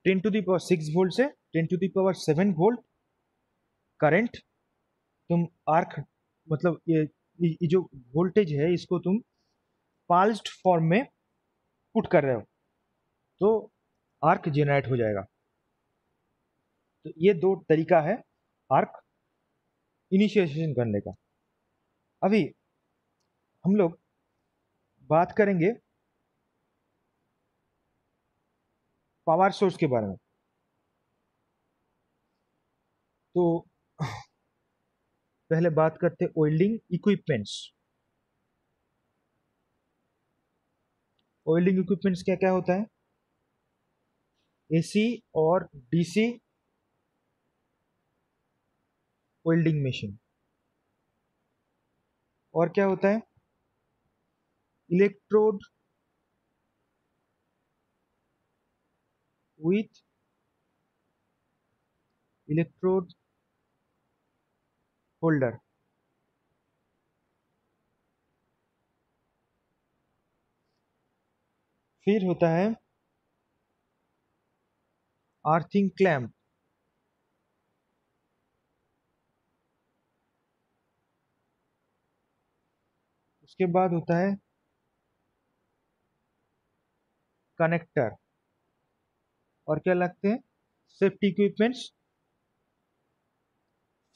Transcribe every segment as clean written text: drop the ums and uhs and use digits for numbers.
10⁶ volt से 10�7 volt current तुम arc, मतलब ये जो वोल्टेज है इसको तुम पाल्स्ड फॉर्म में पुट कर रहे हो तो आर्क जनरेट हो जाएगा। तो ये दो तरीका है आर्क इनिशिएशन करने का। अभी हम लोग बात करेंगे पावर सोर्स के बारे में। तो पहले बात करते वेल्डिंग इक्विपमेंट्स। वेल्डिंग इक्विपमेंट्स क्या क्या होता है? एसी और डीसी वेल्डिंग मशीन। और क्या होता है? Electrode with electrode holder. फिर होता है अर्थिंग क्लैंप। उसके बाद होता है कनेक्टर। और क्या लगते हैं? Safety equipments,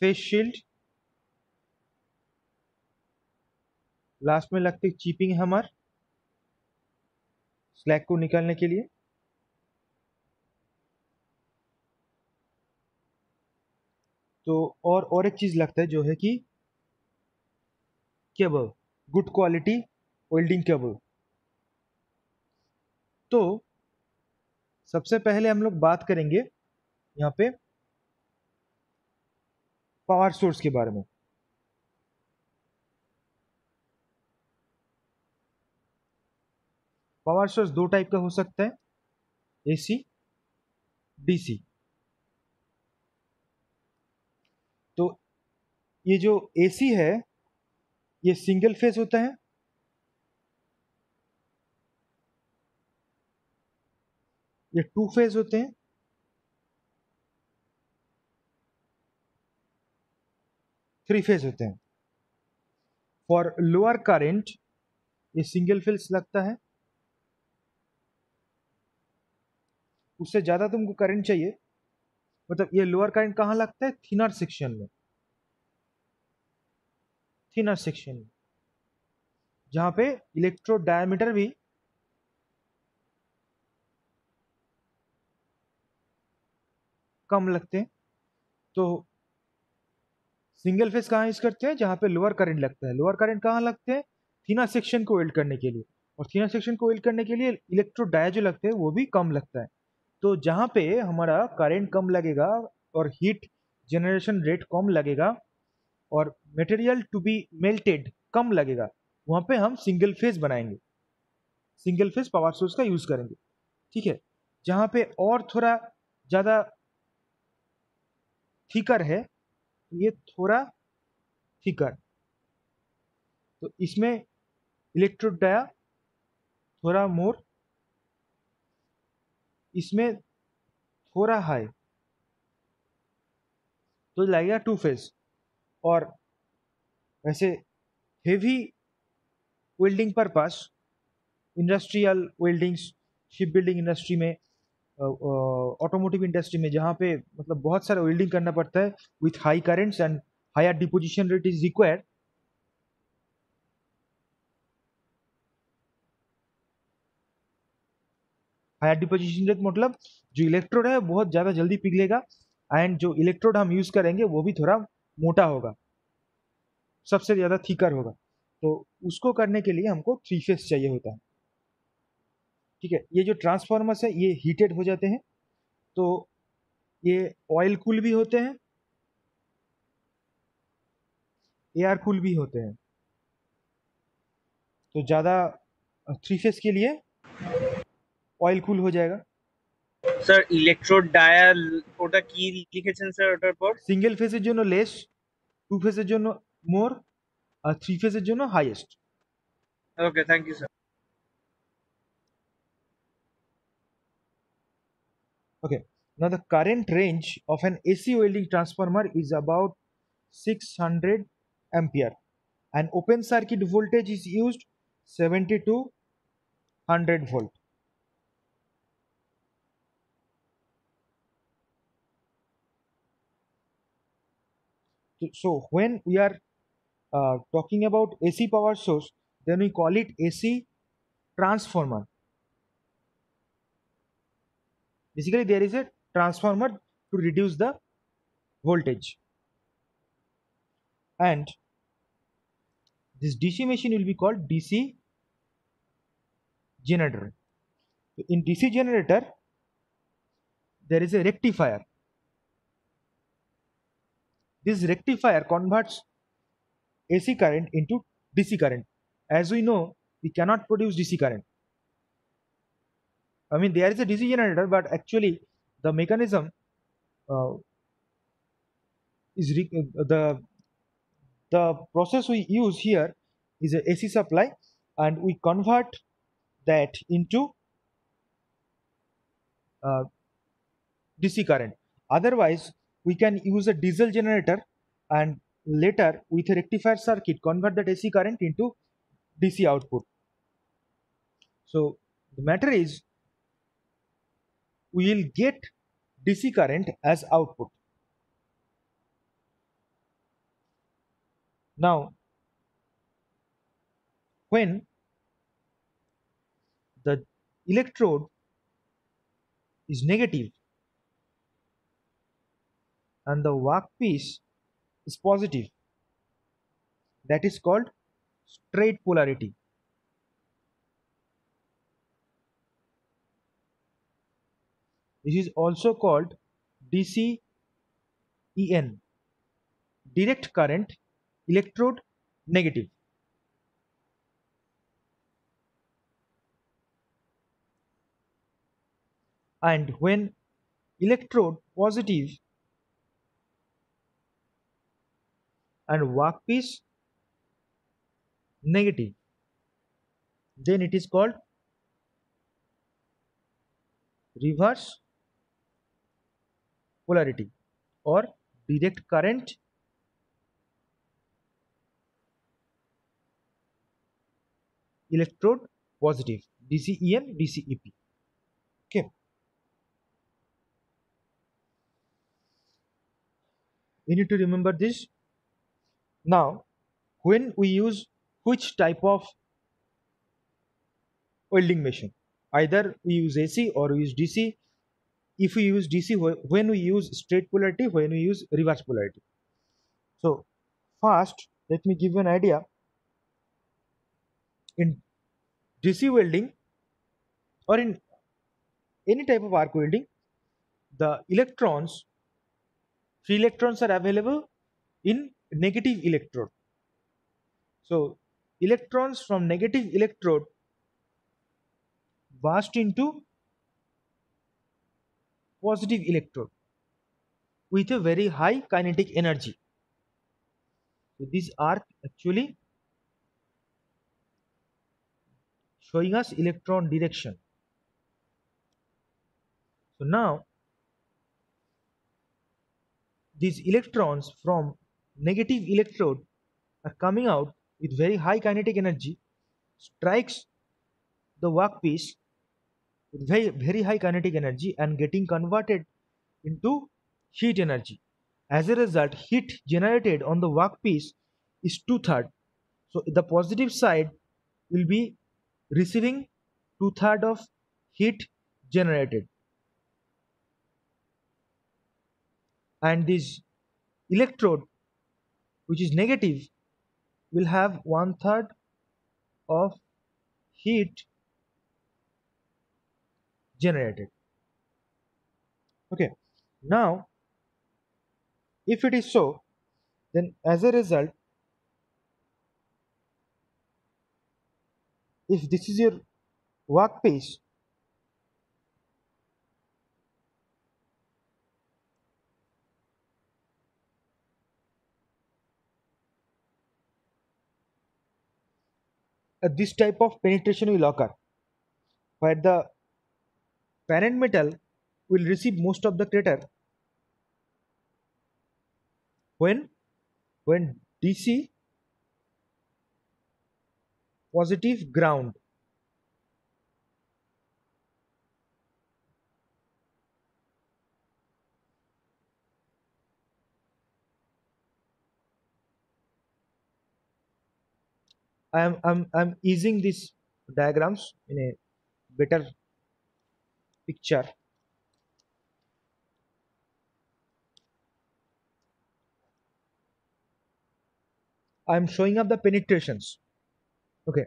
face shield, last में लगते चीपिंग हैमर स्लैग को निकालने के लिए। तो और एक चीज लगता है जो है कि cable, good quality welding cable. तो सबसे पहले हम लोग बात करेंगे यहाँ पे पावर सोर्स के बारे में। पावर सोर्स दो टाइप का हो सकता है, एसी, डीसी। तो ये जो एसी है ये सिंगल फेज होता है, ये टू फेज होते हैं, थ्री फेज होते हैं। फॉर लोअर करंट ये सिंगल फेज लगता है। उससे ज्यादा तुमको करंट चाहिए, मतलब ये लोअर करंट कहाँ लगता है? थिनर सेक्शन में, थिनर सेक्शन में जहां पे इलेक्ट्रोड डायमीटर भी कम लगते हैं। तो सिंगल फेज कहाँ यूज करते हैं? जहां पे लोअर करंट लगता है। लोअर करंट कहाँ लगते हैं? थिनर सेक्शन को वेल्ड करने के लिए। और थिनर सेक्शन को वेल्ड करने के लिए इलेक्ट्रोड डाया जो लगते हैं वो भी कम लगता है। तो जहां पे हमारा करंट कम लगेगा और हीट जनरेशन रेट कम लगेगा और मटेरियल टू बी मेल्टेड कम लगेगा, वहां पे हम सिंगल फेज बनाएंगे, सिंगल फेज पावर सोर्स का यूज करेंगे। ठीक है। जहां पे और थोड़ा ज्यादा थिकर है, ये थोड़ा थिकर, तो इसमें इलेक्ट्रोड डाया थोड़ा मोर, इसमें थोड़ा हाई, तो लगेगा टू फेज। और वैसे heavy welding purpose, industrial weldings, ship building industry में, ऑटोमोटिव इंडस्ट्री में, जहाँ पे मतलब बहुत सारा वेल्डिंग करना पड़ता है with high currents and higher deposition rate is required. Higher deposition rate मतलब जो इलेक्ट्रोड है बहुत ज़्यादा जल्दी पिघलेगा एंड जो इलेक्ट्रोड हम यूज़ करेंगे वो भी थोड़ा मोटा होगा, सबसे ज़्यादा थिकर होगा। तो उसको करने के लिए हमको थ्री फेस चाहिए होता है। ठीक है। ये जो ट्रांसफॉर्मर्स है ये हीटेड हो जाते हैं, तो ये ऑयल कूल भी होते हैं, एयर कूल भी होते हैं। तो ज़्यादा थ्री फेस के लिए ऑयल कूल हो जाएगा। স্যার ইলেকট্রোড ডায়াল ওটা কি লিখেছেন স্যার ওটার পর? সিঙ্গেল ফেজের জন্য লেস, টু ফেজের জন্য মোর, আর থ্রি ফেজের জন্য highest. Okay, thank you sir. Okay, now the current range of an AC welding transformer is about 600 ampere, and open circuit voltage is used 70 to 100 volt. So when we are talking about AC power source, then we call it AC transformer. Basically, there is a transformer to reduce the voltage, and this DC machine will be called DC generator. In DC generator, there is a rectifier. This rectifier converts AC current into DC current. As we know, we cannot produce DC current. I mean, there is a DC generator, but actually, the mechanism uh, is the process we use here is a AC supply, and we convert that into uh, DC current. Otherwise, we can use a diesel generator and later with a rectifier circuit convert that AC current into DC output. So the matter is we will get DC current as output. Now, when the electrode is negative and the workpiece is positive, that is called straight polarity. This is also called DCEN, direct current electrode negative. And when electrode positive and workpiece negative, then it is called reverse polarity or direct current electrode positive, DCEN, DCEP. Okay, we need to remember this. Now, when we use which type of welding machine, either we use AC or we use DC. If we use DC, when we use straight polarity, when we use reverse polarity. So first, let me give you an idea. In DC welding or in any type of arc welding, the electrons, free electrons are available in negative electrode. So electrons from negative electrode burst into positive electrode with a very high kinetic energy. So this arc actually showing us electron direction. So now these electrons from negative electrode are coming out with very high kinetic energy, strikes the workpiece with very high kinetic energy and getting converted into heat energy. As a result, heat generated on the workpiece is two-thirds. So the positive side will be receiving two-thirds of heat generated, and this electrode which is negative will have one-third of heat generated. Okay, now if it is so, then as a result, if this is your workpiece, this type of penetration will occur where the parent metal will receive most of the crater when DC positive ground. I'm easing these diagrams in a better picture. I'm showing up the penetrations. Okay,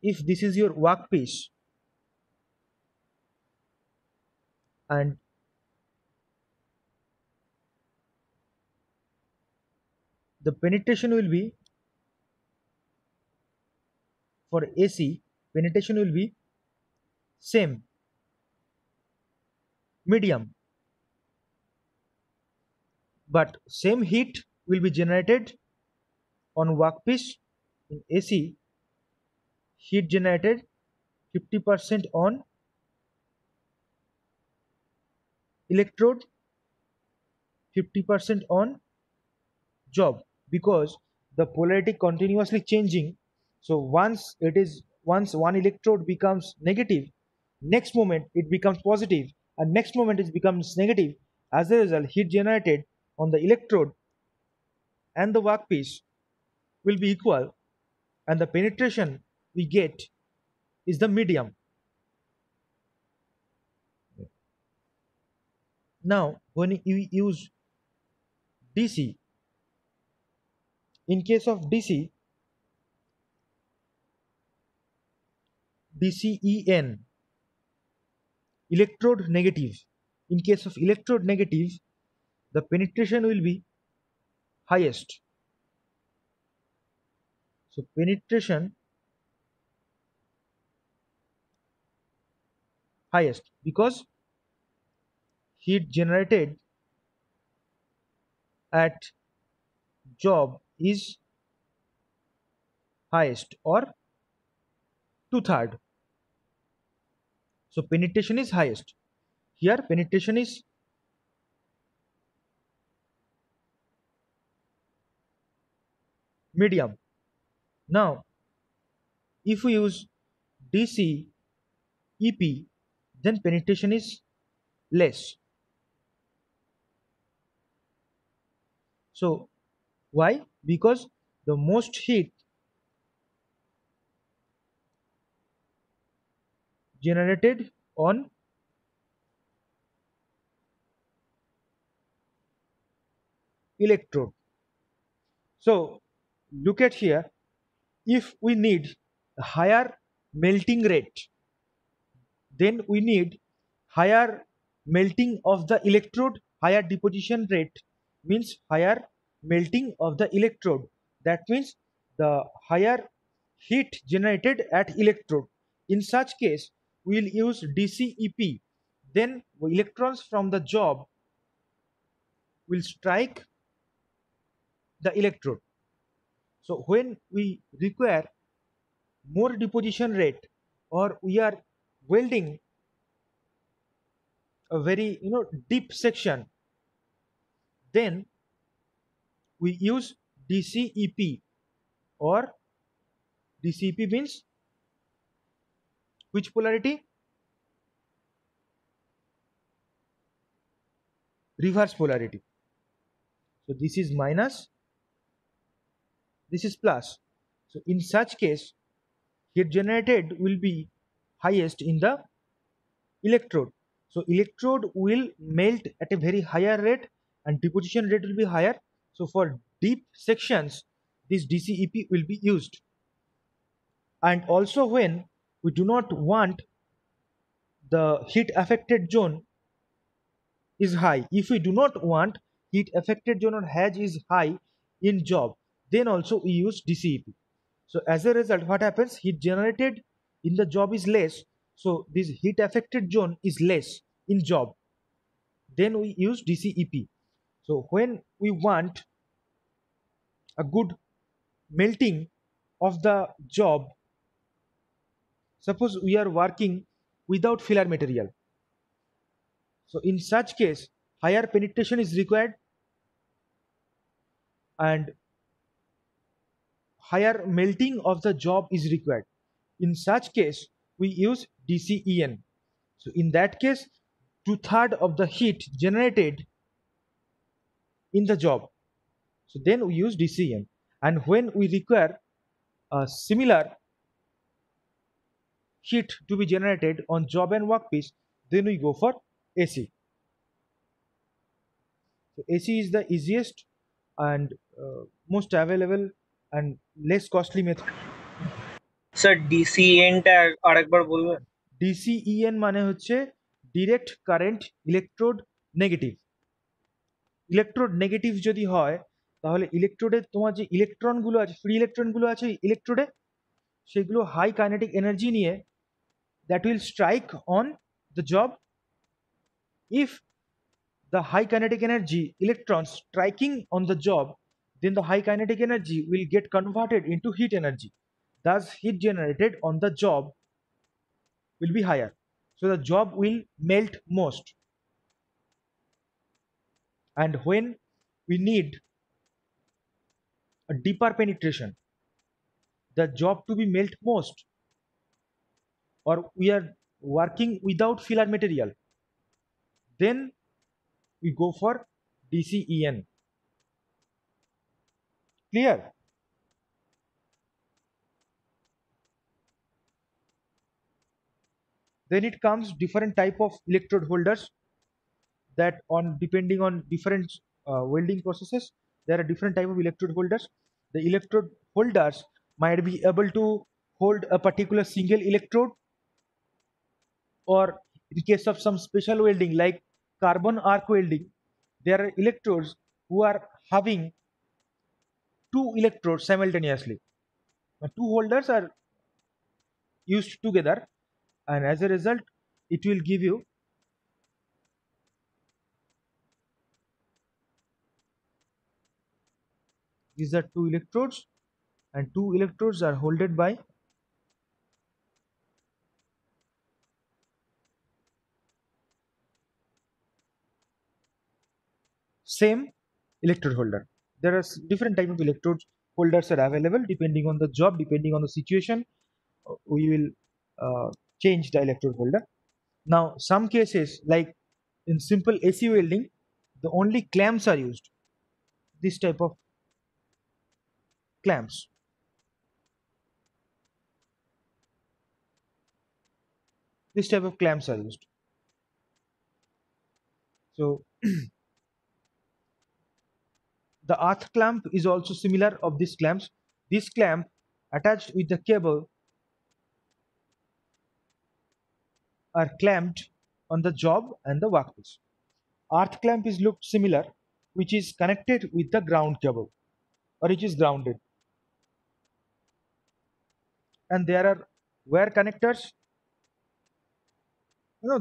if this is your workpiece and the penetration will be for AC, penetration will be same, medium, but same heat will be generated on workpiece. In AC, heat generated 50% on electrode, 50% on job, because the polarity continuously changing. So once one electrode becomes negative, next moment it becomes positive, and next moment it becomes negative. As a result, heat generated on the electrode and the workpiece will be equal, and the penetration we get is the medium. Now when you use DC, in case of DCEN, electrode negative, in case of electrode negative, the penetration will be highest. So penetration highest because heat generated at job is highest, or two-third. So penetration is highest. Here penetration is medium. Now if we use DC EP, then penetration is less. So why? Because the most heat generated on electrode. So look at here, if we need a higher melting rate, then we need higher melting of the electrode. Higher deposition rate means higher melting of the electrode. That means the higher heat generated at electrode. In such case, we will use DCEP. Then electrons from the job will strike the electrode. So when we require more deposition rate, or we are welding a very deep section, then we use DCEP. Or DCEP means which polarity? Reverse polarity. So this is minus, this is plus. So in such case, heat generated will be highest in the electrode. So electrode will melt at a very higher rate and deposition rate will be higher. So for deep sections, this DCEP will be used. And also when we do not want the heat affected zone is high, if we do not want heat affected zone or hedge is high in job, then also we use DCEP. So as a result, what happens? Heat generated in the job is less, so this heat affected zone is less in job, then we use DCEP. So when we want a good melting of the job, suppose we are working without filler material. So in such case, higher penetration is required and higher melting of the job is required. In such case, we use DCEN. So in that case, two-thirds of the heat generated in the job. So then we use DCEN. And when we require a similar heat to be generated on job and workpiece, then we go for AC. So AC is the easiest and most available and less costly method. Sir ডিসিএনটা আরেকবার বলবেন? DCEN মানে হচ্ছে direct current electrode negative. Electrode negative যদি হয় তাহলে ইলেকট্রোডে তোমার যে ইলেকট্রনগুলো আছে, ফ্রি ইলেকট্রনগুলো আছে ইলেকট্রোডে, সেগুলো হাই কাইনেটিক এনার্জি নিয়ে that will strike on the job. If the high kinetic energy electrons striking on the job, then the high kinetic energy will get converted into heat energy. Thus, heat generated on the job will be higher. So the job will melt most. And when we need a deeper penetration, the job to be melt most, or we are working without filler material, then we go for DCEN. Clear? Then it comes different type of electrode holders that on depending on different welding processes, there are different type of electrode holders. The electrode holders might be able to hold a particular single electrode, or in case of some special welding like carbon arc welding, there are electrodes who are having two electrodes simultaneously. Two holders are used together, and as a result it will give you these are two electrodes, and two electrodes are holded by same electrode holder. There are different type of electrode holders are available depending on the job, depending on the situation. We will change the electrode holder. Now, some cases like in simple AC welding, the only clamps are used. This type of clamps. This type of clamps are used. So the earth clamp is also similar of these clamps. This clamp attached with the cable are clamped on the job and the workpiece. Earth clamp is looked similar, which is connected with the ground cable, or which is grounded. And there are wire connectors.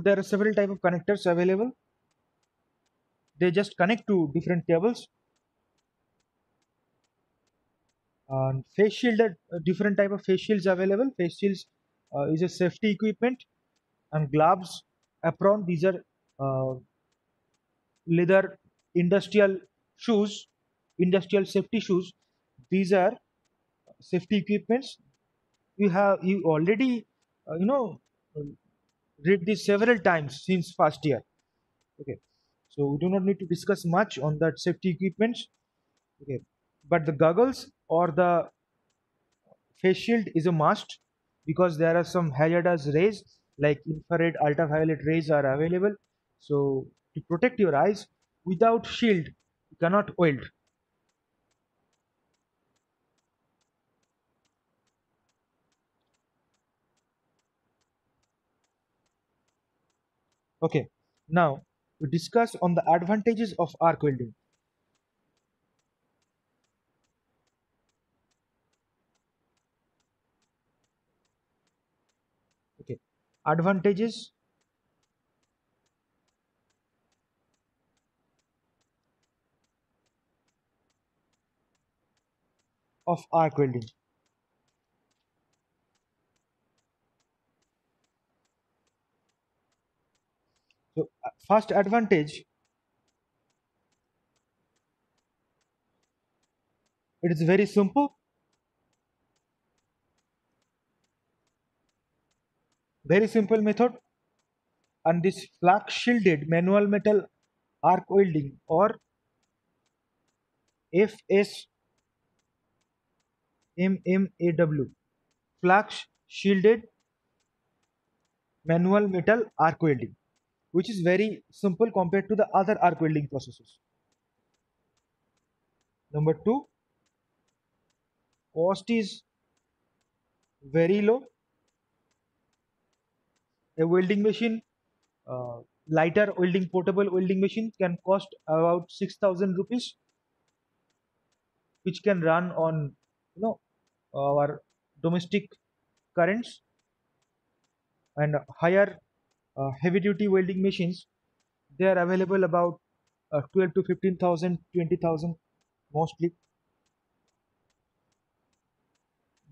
There are several type of connectors available. They just connect to different cables. And face shield, different type of face shields available. Face shields is a safety equipment, and gloves, apron. These are leather industrial shoes, industrial safety shoes. These are safety equipments. You already read this several times since first year. Okay, so we do not need to discuss much on that safety equipments. Okay, but the goggles or the face shield is a must, because there are some hazardous rays like infrared, ultraviolet rays are available. So to protect your eyes, without shield you cannot weld. Okay, now we discuss on the advantages of arc welding. Okay, advantages of arc welding. So first advantage, it is very simple, very simple method, and this flux shielded manual metal arc welding or FSMMAW, flux shielded manual metal arc welding, which is very simple compared to the other arc welding processes. Number two, cost is very low. A welding machine, uh, lighter welding portable welding machine can cost about 6,000 rupees, which can run on you know our domestic currents, and higher heavy duty welding machines, they are available about 12 to 15,000, 20,000 mostly.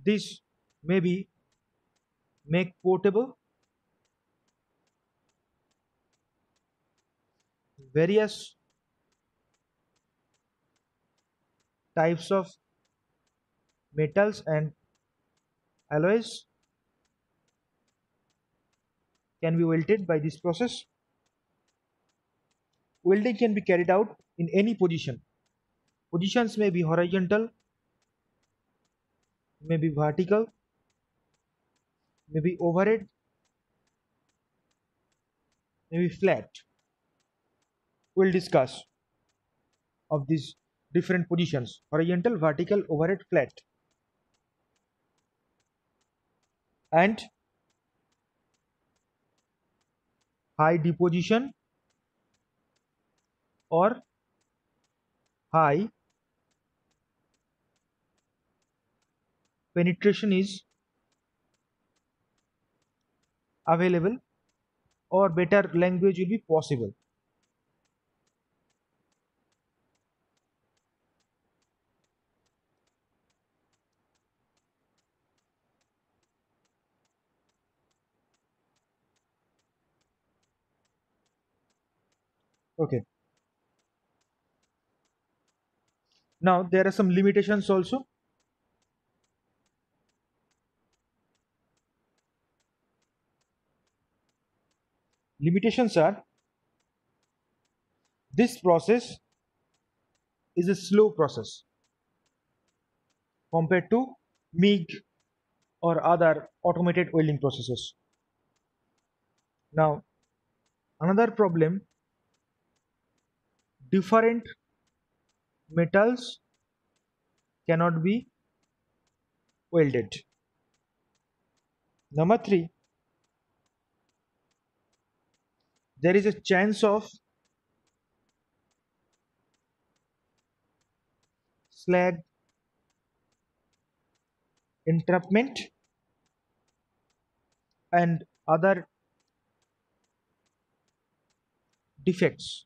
This maybe make portable various types of metals and alloys can be welded by this process. Welding can be carried out in any position. Positions may be horizontal, may be vertical, may be overhead, may be flat. We'll discuss of these different positions: horizontal, vertical, overhead, flat. And high deposition or high penetration is available, or better language will be possible. Okay. Now there are some limitations also. Limitations are, this process is a slow process compared to MIG or other automated welding processes. Now another problem, different metals cannot be welded. Number three, there is a chance of slag entrapment and other defects.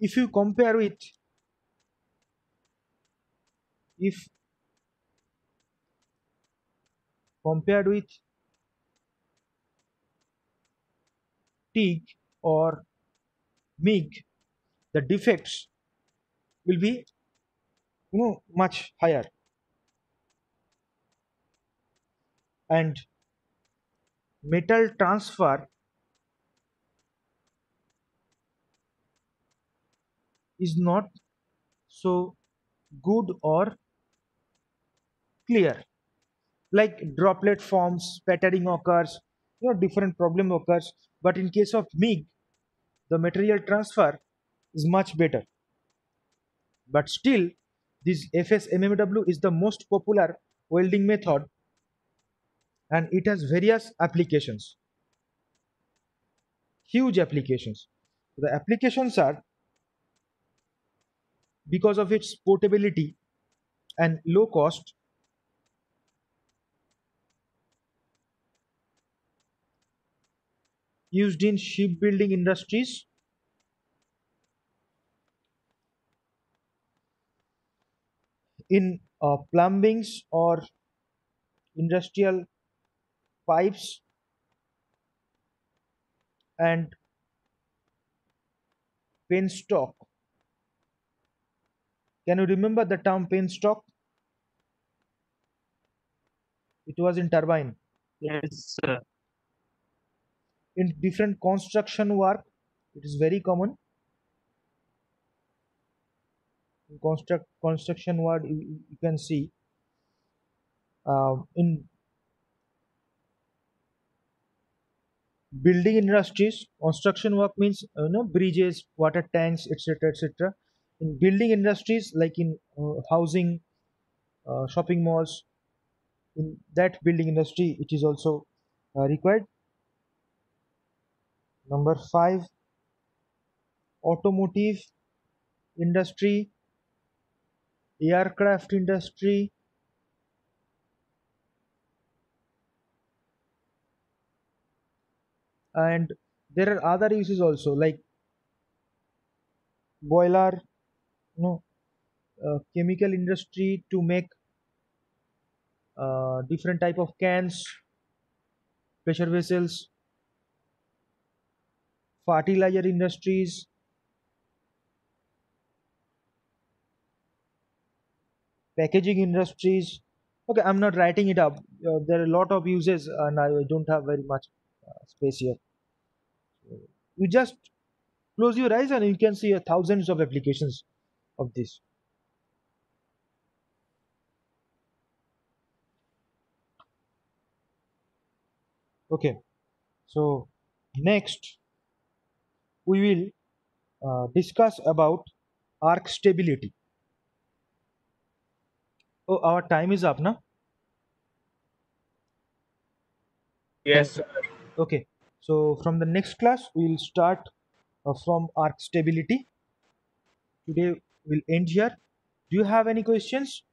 If you compare with, if compared with TIG or MIG, the defects will be much higher, and metal transfer is not so good or clear. Like droplet forms, spattering occurs, different problem occurs. But in case of MIG, the material transfer is much better. But still, this FSMMW is the most popular welding method, and it has various applications, huge applications. The applications are, because of its portability and low cost, used in shipbuilding industries, in plumbings or industrial pipes, and penstock. Can you remember the term penstock? It was in turbine. Yes, sir. In different construction work, it is very common. In construction work, you can see in building industries, construction work means bridges, water tanks, etc., etc. In building industries, like in housing, shopping malls, in that building industry, it is also required. Number 5, automotive industry, aircraft industry, and there are other uses also, like boiler, you know, chemical industry to make different type of cans, pressure vessels, fertilizer industries, packaging industries. Okay, I'm not writing it up. There are a lot of uses, and I don't have very much space here. You just close your eyes, and you can see thousands of applications of this. Okay, so next we will discuss about arc stability. Oh, our time is up now. Yes, sir. Okay, so from the next class, we will start from arc stability. Today we'll end here. Do you have any questions?